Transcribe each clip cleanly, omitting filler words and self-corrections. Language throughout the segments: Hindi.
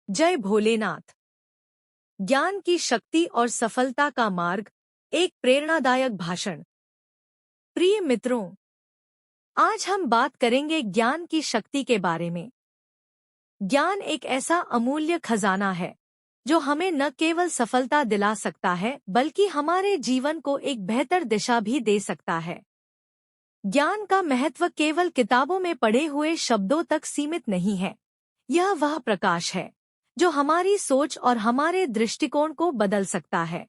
जय भोलेनाथ। ज्ञान की शक्ति और सफलता का मार्ग, एक प्रेरणादायक भाषण। प्रिय मित्रों, आज हम बात करेंगे ज्ञान की शक्ति के बारे में। ज्ञान एक ऐसा अमूल्य खजाना है जो हमें न केवल सफलता दिला सकता है बल्कि हमारे जीवन को एक बेहतर दिशा भी दे सकता है। ज्ञान का महत्व केवल किताबों में पढ़े हुए शब्दों तक सीमित नहीं है। यह वह प्रकाश है जो हमारी सोच और हमारे दृष्टिकोण को बदल सकता है।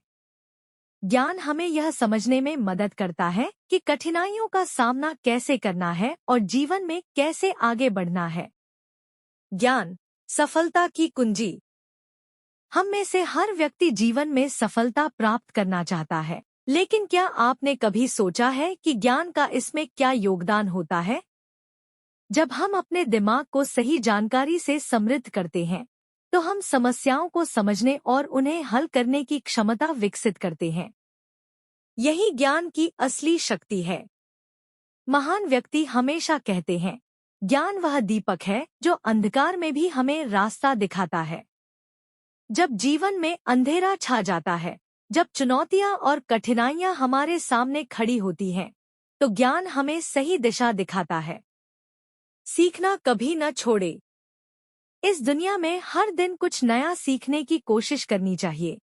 ज्ञान हमें यह समझने में मदद करता है कि कठिनाइयों का सामना कैसे करना है और जीवन में कैसे आगे बढ़ना है। ज्ञान सफलता की कुंजी। हम में से हर व्यक्ति जीवन में सफलता प्राप्त करना चाहता है, लेकिन क्या आपने कभी सोचा है कि ज्ञान का इसमें क्या योगदान होता है? जब हम अपने दिमाग को सही जानकारी से समृद्ध करते हैं, तो हम समस्याओं को समझने और उन्हें हल करने की क्षमता विकसित करते हैं। यही ज्ञान की असली शक्ति है। महान व्यक्ति हमेशा कहते हैं, ज्ञान वह दीपक है जो अंधकार में भी हमें रास्ता दिखाता है। जब जीवन में अंधेरा छा जाता है, जब चुनौतियां और कठिनाइयां हमारे सामने खड़ी होती हैं, तो ज्ञान हमें सही दिशा दिखाता है। सीखना कभी न छोड़े। इस दुनिया में हर दिन कुछ नया सीखने की कोशिश करनी चाहिए।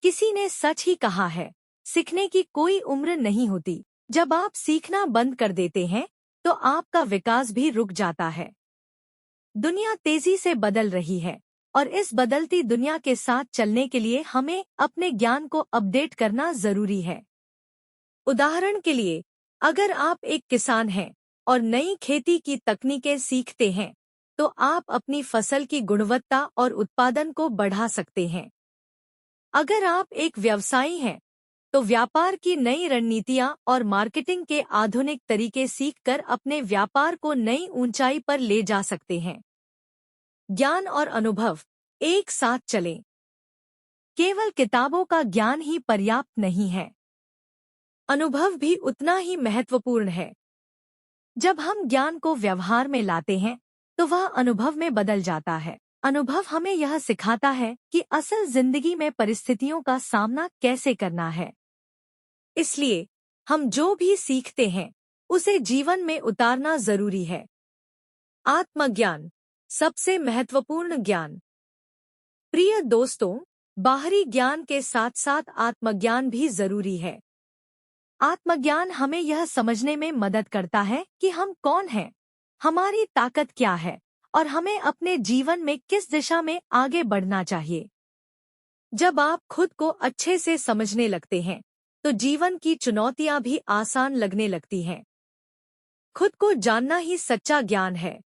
किसी ने सच ही कहा है, सीखने की कोई उम्र नहीं होती। जब आप सीखना बंद कर देते हैं, तो आपका विकास भी रुक जाता है। दुनिया तेजी से बदल रही है और इस बदलती दुनिया के साथ चलने के लिए हमें अपने ज्ञान को अपडेट करना जरूरी है। उदाहरण के लिए, अगर आप एक किसान हैं और नई खेती की तकनीकें सीखते हैं, तो आप अपनी फसल की गुणवत्ता और उत्पादन को बढ़ा सकते हैं। अगर आप एक व्यवसायी हैं, तो व्यापार की नई रणनीतियां और मार्केटिंग के आधुनिक तरीके सीखकर अपने व्यापार को नई ऊंचाई पर ले जा सकते हैं। ज्ञान और अनुभव एक साथ चलें। केवल किताबों का ज्ञान ही पर्याप्त नहीं है, अनुभव भी उतना ही महत्वपूर्ण है। जब हम ज्ञान को व्यवहार में लाते हैं, तो वह अनुभव में बदल जाता है। अनुभव हमें यह सिखाता है कि असल जिंदगी में परिस्थितियों का सामना कैसे करना है। इसलिए हम जो भी सीखते हैं, उसे जीवन में उतारना जरूरी है। आत्मज्ञान सबसे महत्वपूर्ण ज्ञान। प्रिय दोस्तों, बाहरी ज्ञान के साथ साथ आत्मज्ञान भी जरूरी है। आत्मज्ञान हमें यह समझने में मदद करता है कि हम कौन हैं, हमारी ताकत क्या है और हमें अपने जीवन में किस दिशा में आगे बढ़ना चाहिए। जब आप खुद को अच्छे से समझने लगते हैं, तो जीवन की चुनौतियां भी आसान लगने लगती हैं। खुद को जानना ही सच्चा ज्ञान है।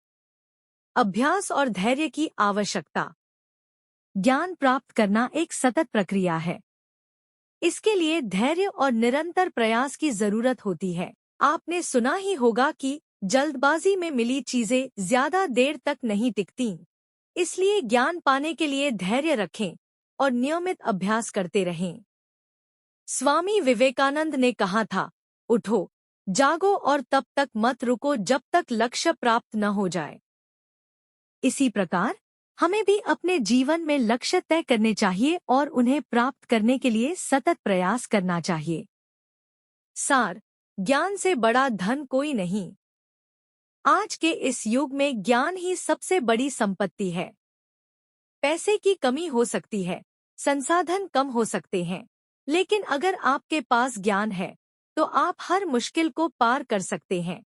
अभ्यास और धैर्य की आवश्यकता। ज्ञान प्राप्त करना एक सतत प्रक्रिया है। इसके लिए धैर्य और निरंतर प्रयास की जरूरत होती है। आपने सुना ही होगा कि जल्दबाजी में मिली चीजें ज्यादा देर तक नहीं टिकती। इसलिए ज्ञान पाने के लिए धैर्य रखें और नियमित अभ्यास करते रहें। स्वामी विवेकानंद ने कहा था, उठो, जागो और तब तक मत रुको जब तक लक्ष्य प्राप्त न हो जाए। इसी प्रकार हमें भी अपने जीवन में लक्ष्य तय करने चाहिए और उन्हें प्राप्त करने के लिए सतत प्रयास करना चाहिए। सार, ज्ञान से बड़ा धन कोई नहीं। आज के इस युग में ज्ञान ही सबसे बड़ी संपत्ति है। पैसे की कमी हो सकती है, संसाधन कम हो सकते हैं, लेकिन अगर आपके पास ज्ञान है, तो आप हर मुश्किल को पार कर सकते हैं।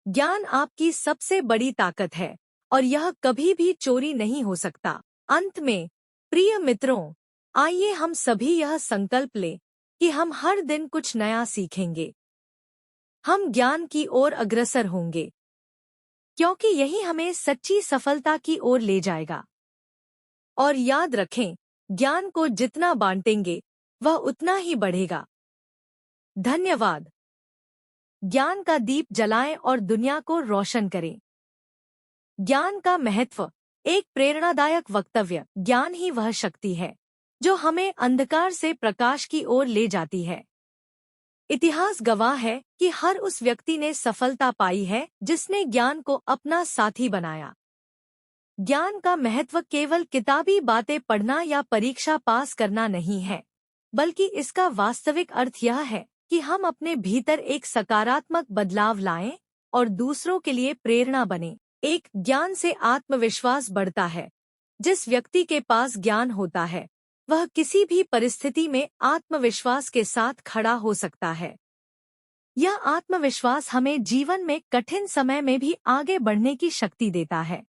ज्ञान आपकी सबसे बड़ी ताकत है और यह कभी भी चोरी नहीं हो सकता। अंत में, प्रिय मित्रों, आइए हम सभी यह संकल्प लें कि हम हर दिन कुछ नया सीखेंगे। हम ज्ञान की ओर अग्रसर होंगे, क्योंकि यही हमें सच्ची सफलता की ओर ले जाएगा। और याद रखें, ज्ञान को जितना बांटेंगे, वह उतना ही बढ़ेगा। धन्यवाद। ज्ञान का दीप जलाएं और दुनिया को रोशन करें। ज्ञान का महत्व। एक प्रेरणादायक वक्तव्य। ज्ञान ही वह शक्ति है जो हमें अंधकार से प्रकाश की ओर ले जाती है। इतिहास गवाह है कि हर उस व्यक्ति ने सफलता पाई है जिसने ज्ञान को अपना साथी बनाया। ज्ञान का महत्व केवल किताबी बातें पढ़ना या परीक्षा पास करना नहीं है, बल्कि इसका वास्तविक अर्थ यह है कि हम अपने भीतर एक सकारात्मक बदलाव लाएं और दूसरों के लिए प्रेरणा बने। एक ज्ञान से आत्मविश्वास बढ़ता है। जिस व्यक्ति के पास ज्ञान होता है, वह किसी भी परिस्थिति में आत्मविश्वास के साथ खड़ा हो सकता है। यह आत्मविश्वास हमें जीवन में कठिन समय में भी आगे बढ़ने की शक्ति देता है।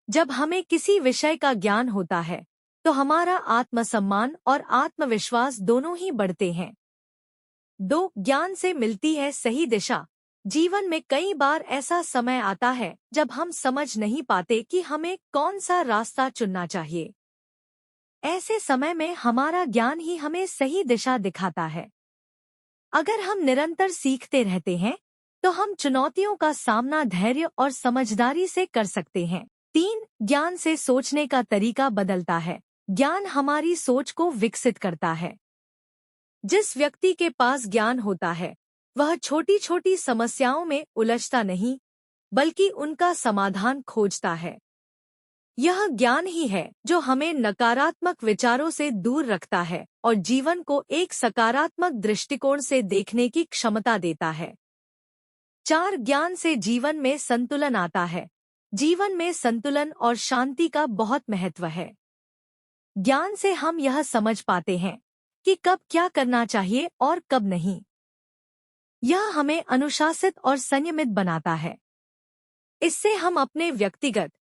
जब हमें किसी विषय का ज्ञान होता है, तो हमारा आत्मसम्मान और आत्मविश्वास दोनों ही बढ़ते हैं। 2. ज्ञान से मिलती है सही दिशा। जीवन में कई बार ऐसा समय आता है जब हम समझ नहीं पाते कि हमें कौन सा रास्ता चुनना चाहिए। ऐसे समय में हमारा ज्ञान ही हमें सही दिशा दिखाता है। अगर हम निरंतर सीखते रहते हैं, तो हम चुनौतियों का सामना धैर्य और समझदारी से कर सकते हैं। 3. ज्ञान से सोचने का तरीका बदलता है। ज्ञान हमारी सोच को विकसित करता है। जिस व्यक्ति के पास ज्ञान होता है, वह छोटी छोटी समस्याओं में उलझता नहीं, बल्कि उनका समाधान खोजता है। यह ज्ञान ही है जो हमें नकारात्मक विचारों से दूर रखता है और जीवन को एक सकारात्मक दृष्टिकोण से देखने की क्षमता देता है। 4. ज्ञान से जीवन में संतुलन आता है। जीवन में संतुलन और शांति का बहुत महत्व है। ज्ञान से हम यह समझ पाते हैं कि कब क्या करना चाहिए और कब नहीं। यह हमें अनुशासित और संयमित बनाता है। इससे हम अपने व्यक्तिगत,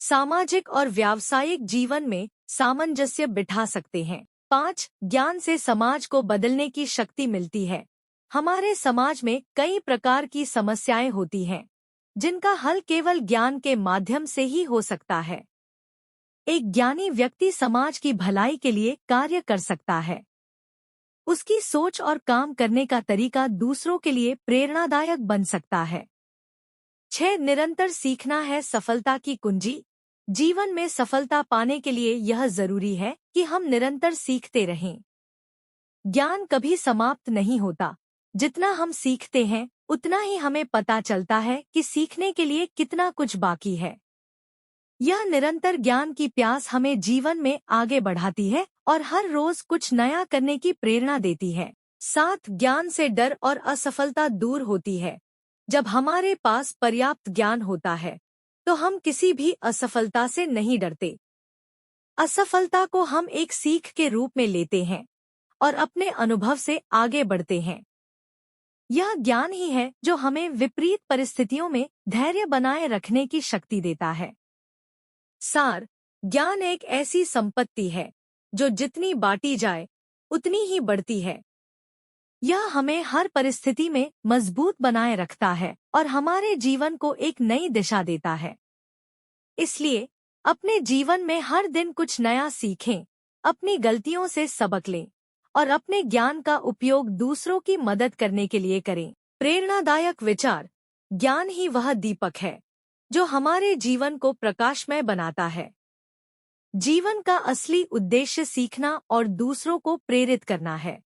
सामाजिक और व्यावसायिक जीवन में सामंजस्य बिठा सकते हैं। 5. ज्ञान से समाज को बदलने की शक्ति मिलती है। हमारे समाज में कई प्रकार की समस्याएं होती हैं, जिनका हल केवल ज्ञान के माध्यम से ही हो सकता है। एक ज्ञानी व्यक्ति समाज की भलाई के लिए कार्य कर सकता है। उसकी सोच और काम करने का तरीका दूसरों के लिए प्रेरणादायक बन सकता है। 6. निरंतर सीखना है सफलता की कुंजी। जीवन में सफलता पाने के लिए यह जरूरी है कि हम निरंतर सीखते रहें। ज्ञान कभी समाप्त नहीं होता। जितना हम सीखते हैं, उतना ही हमें पता चलता है कि सीखने के लिए कितना कुछ बाकी है। यह निरंतर ज्ञान की प्यास हमें जीवन में आगे बढ़ाती है और हर रोज कुछ नया करने की प्रेरणा देती है। 7. ज्ञान से डर और असफलता दूर होती है। जब हमारे पास पर्याप्त ज्ञान होता है, तो हम किसी भी असफलता से नहीं डरते। असफलता को हम एक सीख के रूप में लेते हैं और अपने अनुभव से आगे बढ़ते हैं। यह ज्ञान ही है जो हमें विपरीत परिस्थितियों में धैर्य बनाए रखने की शक्ति देता है। सार: ज्ञान एक ऐसी संपत्ति है जो जितनी बांटी जाए उतनी ही बढ़ती है। यह हमें हर परिस्थिति में मजबूत बनाए रखता है और हमारे जीवन को एक नई दिशा देता है। इसलिए अपने जीवन में हर दिन कुछ नया सीखें, अपनी गलतियों से सबक लें और अपने ज्ञान का उपयोग दूसरों की मदद करने के लिए करें। प्रेरणादायक विचार: ज्ञान ही वह दीपक है जो हमारे जीवन को प्रकाशमय बनाता है। जीवन का असली उद्देश्य सीखना और दूसरों को प्रेरित करना है।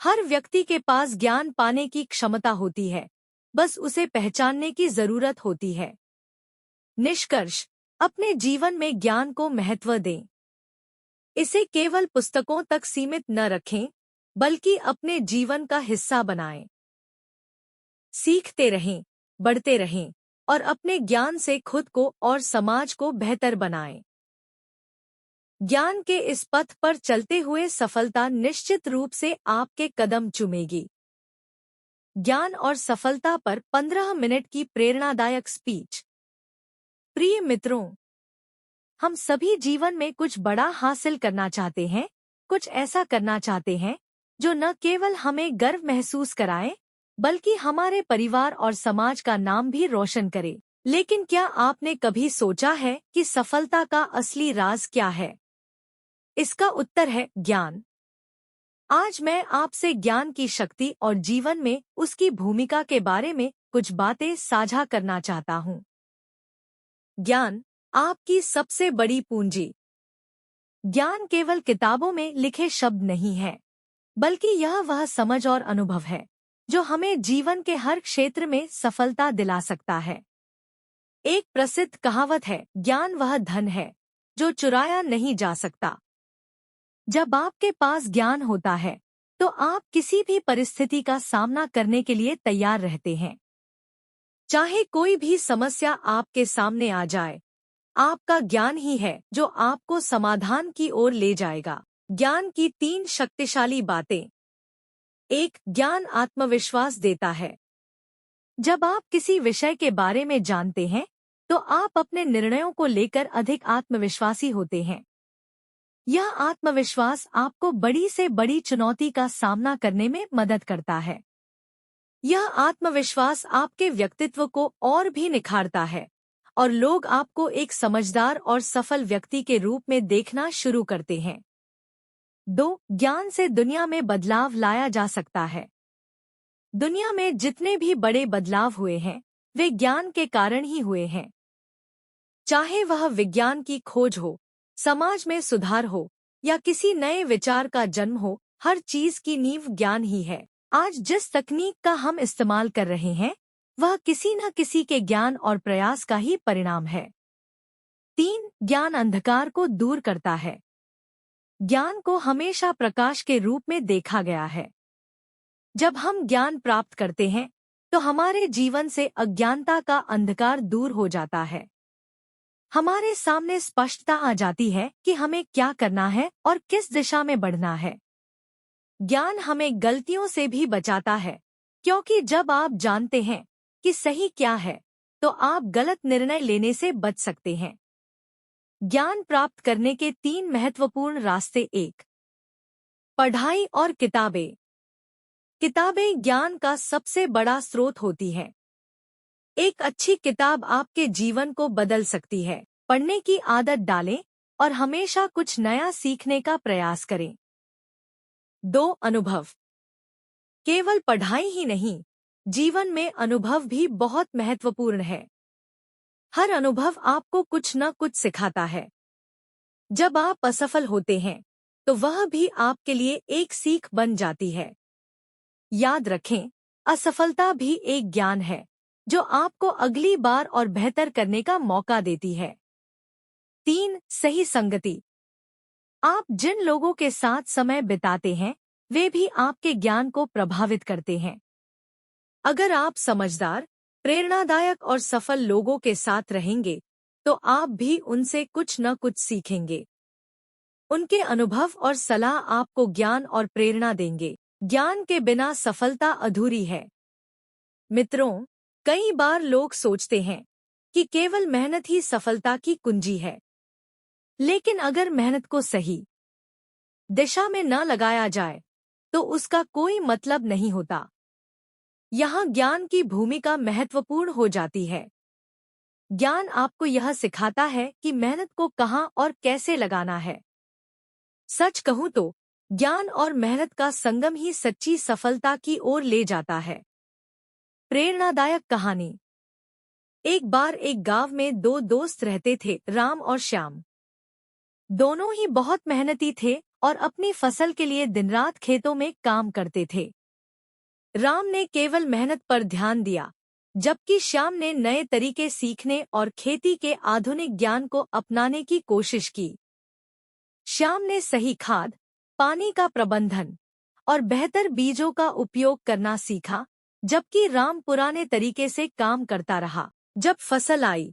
हर व्यक्ति के पास ज्ञान पाने की क्षमता होती है, बस उसे पहचानने की जरूरत होती है। निष्कर्ष: अपने जीवन में ज्ञान को महत्व दें। इसे केवल पुस्तकों तक सीमित न रखें, बल्कि अपने जीवन का हिस्सा बनाएं। सीखते रहें, बढ़ते रहें और अपने ज्ञान से खुद को और समाज को बेहतर बनाएं। ज्ञान के इस पथ पर चलते हुए सफलता निश्चित रूप से आपके कदम चूमेगी। ज्ञान और सफलता पर 15 मिनट की प्रेरणादायक स्पीच। प्रिय मित्रों, हम सभी जीवन में कुछ बड़ा हासिल करना चाहते हैं, कुछ ऐसा करना चाहते हैं जो न केवल हमें गर्व महसूस कराए, बल्कि हमारे परिवार और समाज का नाम भी रोशन करे। लेकिन क्या आपने कभी सोचा है कि सफलता का असली राज क्या है? इसका उत्तर है ज्ञान। आज मैं आपसे ज्ञान की शक्ति और जीवन में उसकी भूमिका के बारे में कुछ बातें साझा करना चाहता हूँ। ज्ञान आपकी सबसे बड़ी पूंजी। ज्ञान केवल किताबों में लिखे शब्द नहीं है, बल्कि यह वह समझ और अनुभव है जो हमें जीवन के हर क्षेत्र में सफलता दिला सकता है। एक प्रसिद्ध कहावत है, ज्ञान वह धन है जो चुराया नहीं जा सकता। जब आपके पास ज्ञान होता है तो आप किसी भी परिस्थिति का सामना करने के लिए तैयार रहते हैं। चाहे कोई भी समस्या आपके सामने आ जाए, आपका ज्ञान ही है जो आपको समाधान की ओर ले जाएगा। ज्ञान की 3 शक्तिशाली बातें। 1. ज्ञान आत्मविश्वास देता है। जब आप किसी विषय के बारे में जानते हैं तो आप अपने निर्णयों को लेकर अधिक आत्मविश्वासी होते हैं। यह आत्मविश्वास आपको बड़ी से बड़ी चुनौती का सामना करने में मदद करता है। यह आत्मविश्वास आपके व्यक्तित्व को और भी निखारता है और लोग आपको एक समझदार और सफल व्यक्ति के रूप में देखना शुरू करते हैं। 2. ज्ञान से दुनिया में बदलाव लाया जा सकता है। दुनिया में जितने भी बड़े बदलाव हुए हैं वे ज्ञान के कारण ही हुए हैं। चाहे वह विज्ञान की खोज हो, समाज में सुधार हो या किसी नए विचार का जन्म हो, हर चीज की नींव ज्ञान ही है। आज जिस तकनीक का हम इस्तेमाल कर रहे हैं वह किसी न किसी के ज्ञान और प्रयास का ही परिणाम है। 3. ज्ञान अंधकार को दूर करता है। ज्ञान को हमेशा प्रकाश के रूप में देखा गया है। जब हम ज्ञान प्राप्त करते हैं तो हमारे जीवन से अज्ञानता का अंधकार दूर हो जाता है। हमारे सामने स्पष्टता आ जाती है कि हमें क्या करना है और किस दिशा में बढ़ना है। ज्ञान हमें गलतियों से भी बचाता है, क्योंकि जब आप जानते हैं कि सही क्या है तो आप गलत निर्णय लेने से बच सकते हैं। ज्ञान प्राप्त करने के 3 महत्वपूर्ण रास्ते। 1. पढ़ाई और किताबें। किताबें ज्ञान का सबसे बड़ा स्रोत होती हैं। एक अच्छी किताब आपके जीवन को बदल सकती है। पढ़ने की आदत डालें और हमेशा कुछ नया सीखने का प्रयास करें। 2. अनुभव। केवल पढ़ाई ही नहीं, जीवन में अनुभव भी बहुत महत्वपूर्ण है। हर अनुभव आपको कुछ न कुछ सिखाता है। जब आप असफल होते हैं तो वह भी आपके लिए एक सीख बन जाती है। याद रखें, असफलता भी एक ज्ञान है जो आपको अगली बार और बेहतर करने का मौका देती है। 3. सही संगति। आप जिन लोगों के साथ समय बिताते हैं वे भी आपके ज्ञान को प्रभावित करते हैं। अगर आप समझदार, प्रेरणादायक और सफल लोगों के साथ रहेंगे तो आप भी उनसे कुछ न कुछ सीखेंगे। उनके अनुभव और सलाह आपको ज्ञान और प्रेरणा देंगे। ज्ञान के बिना सफलता अधूरी है। मित्रों, कई बार लोग सोचते हैं कि केवल मेहनत ही सफलता की कुंजी है, लेकिन अगर मेहनत को सही दिशा में न लगाया जाए तो उसका कोई मतलब नहीं होता। यहाँ ज्ञान की भूमिका महत्वपूर्ण हो जाती है। ज्ञान आपको यह सिखाता है कि मेहनत को कहाँ और कैसे लगाना है। सच कहूँ तो ज्ञान और मेहनत का संगम ही सच्ची सफलता की ओर ले जाता है। प्रेरणादायक कहानी। एक बार एक गांव में 2 दोस्त रहते थे, राम और श्याम। दोनों ही बहुत मेहनती थे और अपनी फसल के लिए दिन रात खेतों में काम करते थे। राम ने केवल मेहनत पर ध्यान दिया, जबकि श्याम ने नए तरीके सीखने और खेती के आधुनिक ज्ञान को अपनाने की कोशिश की। श्याम ने सही खाद, पानी का प्रबंधन और बेहतर बीजों का उपयोग करना सीखा, जबकि राम पुराने तरीके से काम करता रहा। जब फसल आई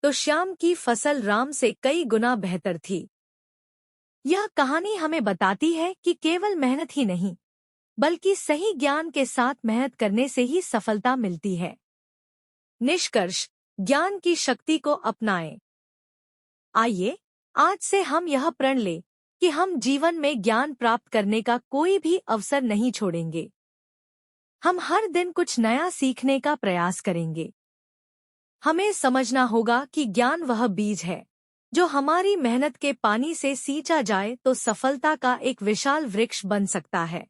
तो श्याम की फसल राम से कई गुना बेहतर थी। यह कहानी हमें बताती है कि केवल मेहनत ही नहीं, बल्कि सही ज्ञान के साथ मेहनत करने से ही सफलता मिलती है। निष्कर्ष, ज्ञान की शक्ति को अपनाएं। आइए आज से हम यह प्रण लें कि हम जीवन में ज्ञान प्राप्त करने का कोई भी अवसर नहीं छोड़ेंगे। हम हर दिन कुछ नया सीखने का प्रयास करेंगे। हमें समझना होगा कि ज्ञान वह बीज है जो हमारी मेहनत के पानी से सींचा जाए तो सफलता का एक विशाल वृक्ष बन सकता है।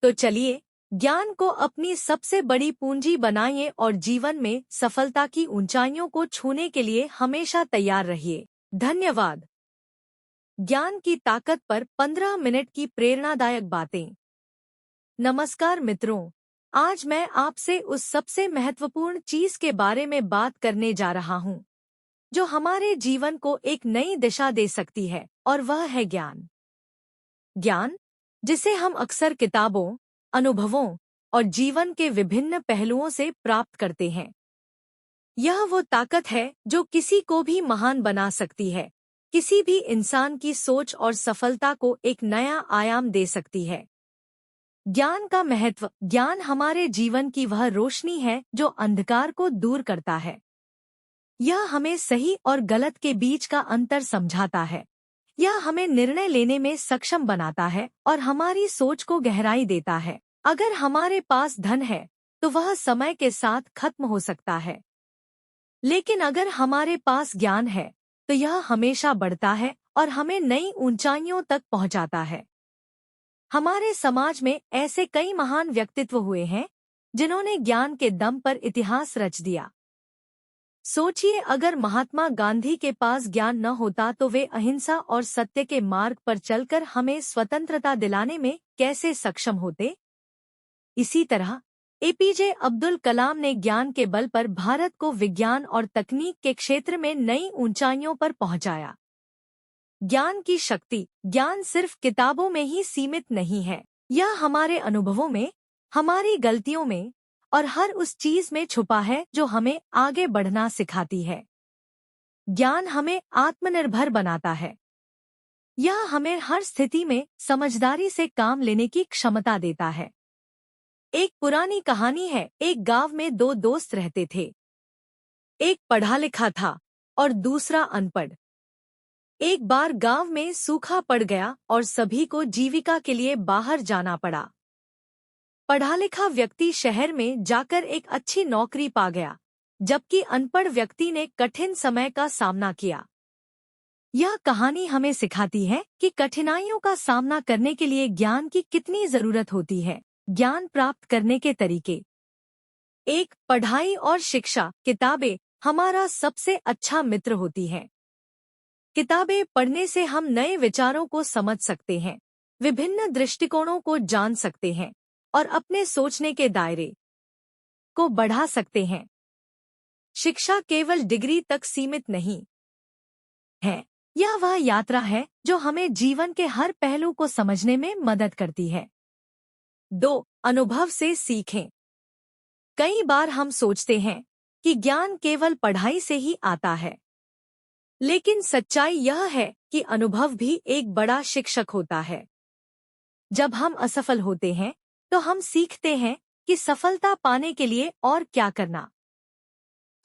तो चलिए, ज्ञान को अपनी सबसे बड़ी पूंजी बनाइए और जीवन में सफलता की ऊंचाइयों को छूने के लिए हमेशा तैयार रहिए। धन्यवाद। ज्ञान की ताकत पर 15 मिनट की प्रेरणादायक बातें। नमस्कार मित्रों, आज मैं आपसे उस सबसे महत्वपूर्ण चीज के बारे में बात करने जा रहा हूँ जो हमारे जीवन को एक नई दिशा दे सकती है, और वह है ज्ञान। ज्ञान, जिसे हम अक्सर किताबों, अनुभवों और जीवन के विभिन्न पहलुओं से प्राप्त करते हैं। यह वो ताकत है जो किसी को भी महान बना सकती है, किसी भी इंसान की सोच और सफलता को एक नया आयाम दे सकती है। ज्ञान का महत्व। ज्ञान हमारे जीवन की वह रोशनी है जो अंधकार को दूर करता है। यह हमें सही और गलत के बीच का अंतर समझाता है। यह हमें निर्णय लेने में सक्षम बनाता है और हमारी सोच को गहराई देता है। अगर हमारे पास धन है तो वह समय के साथ खत्म हो सकता है, लेकिन अगर हमारे पास ज्ञान है तो यह हमेशा बढ़ता है और हमें नई ऊंचाइयों तक पहुंचाता है। हमारे समाज में ऐसे कई महान व्यक्तित्व हुए हैं जिन्होंने ज्ञान के दम पर इतिहास रच दिया। सोचिए, अगर महात्मा गांधी के पास ज्ञान न होता तो वे अहिंसा और सत्य के मार्ग पर चलकर हमें स्वतंत्रता दिलाने में कैसे सक्षम होते। इसी तरह एपीजे अब्दुल कलाम ने ज्ञान के बल पर भारत को विज्ञान और तकनीक के क्षेत्र में नई ऊंचाइयों पर पहुंचाया। ज्ञान की शक्ति। ज्ञान सिर्फ किताबों में ही सीमित नहीं है, यह हमारे अनुभवों में, हमारी गलतियों में और हर उस चीज में छुपा है जो हमें आगे बढ़ना सिखाती है। ज्ञान हमें आत्मनिर्भर बनाता है। यह हमें हर स्थिति में समझदारी से काम लेने की क्षमता देता है। एक पुरानी कहानी है। एक गांव में दो दोस्त रहते थे। एक पढ़ा लिखा था और दूसरा अनपढ़। एक बार गांव में सूखा पड़ गया और सभी को जीविका के लिए बाहर जाना पड़ा। पढ़ा लिखा व्यक्ति शहर में जाकर एक अच्छी नौकरी पा गया, जबकि अनपढ़ व्यक्ति ने कठिन समय का सामना किया। यह कहानी हमें सिखाती है कि कठिनाइयों का सामना करने के लिए ज्ञान की कितनी जरूरत होती है। ज्ञान प्राप्त करने के तरीके। एक, पढ़ाई और शिक्षा। किताबें हमारा सबसे अच्छा मित्र होती हैं। किताबें पढ़ने से हम नए विचारों को समझ सकते हैं, विभिन्न दृष्टिकोणों को जान सकते हैं और अपने सोचने के दायरे को बढ़ा सकते हैं। शिक्षा केवल डिग्री तक सीमित नहीं है, यह वह यात्रा है जो हमें जीवन के हर पहलू को समझने में मदद करती है। 2, अनुभव से सीखें। कई बार हम सोचते हैं कि ज्ञान केवल पढ़ाई से ही आता है, लेकिन सच्चाई यह है कि अनुभव भी एक बड़ा शिक्षक होता है। जब हम असफल होते हैं तो हम सीखते हैं कि सफलता पाने के लिए और क्या करना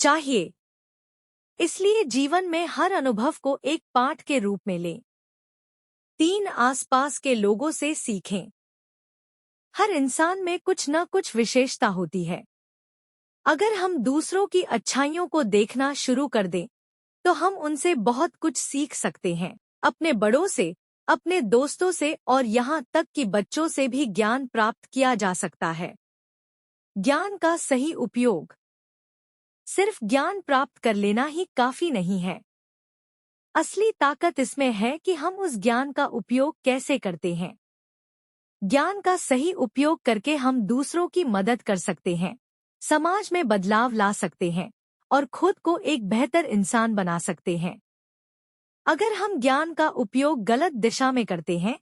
चाहिए। इसलिए जीवन में हर अनुभव को एक पाठ के रूप में लें। 3, आसपास के लोगों से सीखें। हर इंसान में कुछ न कुछ विशेषता होती है। अगर हम दूसरों की अच्छाइयों को देखना शुरू कर दें तो हम उनसे बहुत कुछ सीख सकते हैं। अपने बड़ों से, अपने दोस्तों से और यहाँ तक कि बच्चों से भी ज्ञान प्राप्त किया जा सकता है। ज्ञान का सही उपयोग। सिर्फ ज्ञान प्राप्त कर लेना ही काफी नहीं है। असली ताकत इसमें है कि हम उस ज्ञान का उपयोग कैसे करते हैं। ज्ञान का सही उपयोग करके हम दूसरों की मदद कर सकते हैं, समाज में बदलाव ला सकते हैं और खुद को एक बेहतर इंसान बना सकते हैं। अगर हम ज्ञान का उपयोग गलत दिशा में करते हैं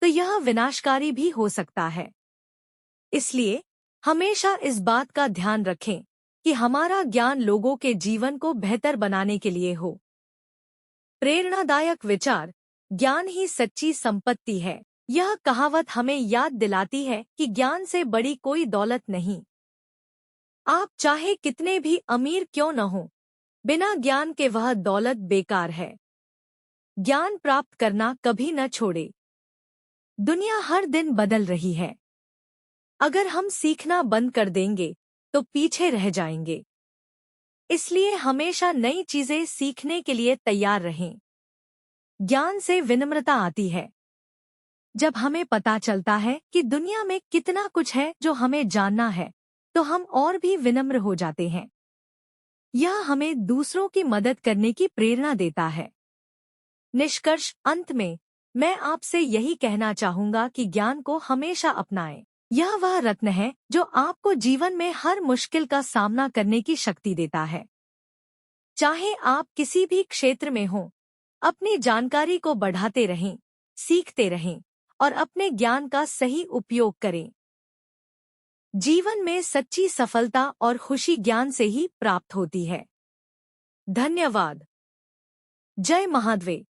तो यह विनाशकारी भी हो सकता है। इसलिए हमेशा इस बात का ध्यान रखें कि हमारा ज्ञान लोगों के जीवन को बेहतर बनाने के लिए हो। प्रेरणादायक विचार। ज्ञान ही सच्ची संपत्ति है। यह कहावत हमें याद दिलाती है कि ज्ञान से बड़ी कोई दौलत नहीं। आप चाहे कितने भी अमीर क्यों न हो, बिना ज्ञान के वह दौलत बेकार है। ज्ञान प्राप्त करना कभी न छोड़े। दुनिया हर दिन बदल रही है। अगर हम सीखना बंद कर देंगे तो पीछे रह जाएंगे। इसलिए हमेशा नई चीजें सीखने के लिए तैयार रहें। ज्ञान से विनम्रता आती है। जब हमें पता चलता है कि दुनिया में कितना कुछ है जो हमें जानना है, तो हम और भी विनम्र हो जाते हैं। यह हमें दूसरों की मदद करने की प्रेरणा देता है। निष्कर्ष। अंत में मैं आपसे यही कहना चाहूंगा कि ज्ञान को हमेशा अपनाएं। यह वह रत्न है जो आपको जीवन में हर मुश्किल का सामना करने की शक्ति देता है। चाहे आप किसी भी क्षेत्र में हों, अपनी जानकारी को बढ़ाते रहें, सीखते रहें और अपने ज्ञान का सही उपयोग करें। जीवन में सच्ची सफलता और खुशी ज्ञान से ही प्राप्त होती है। धन्यवाद। जय महाद्वे।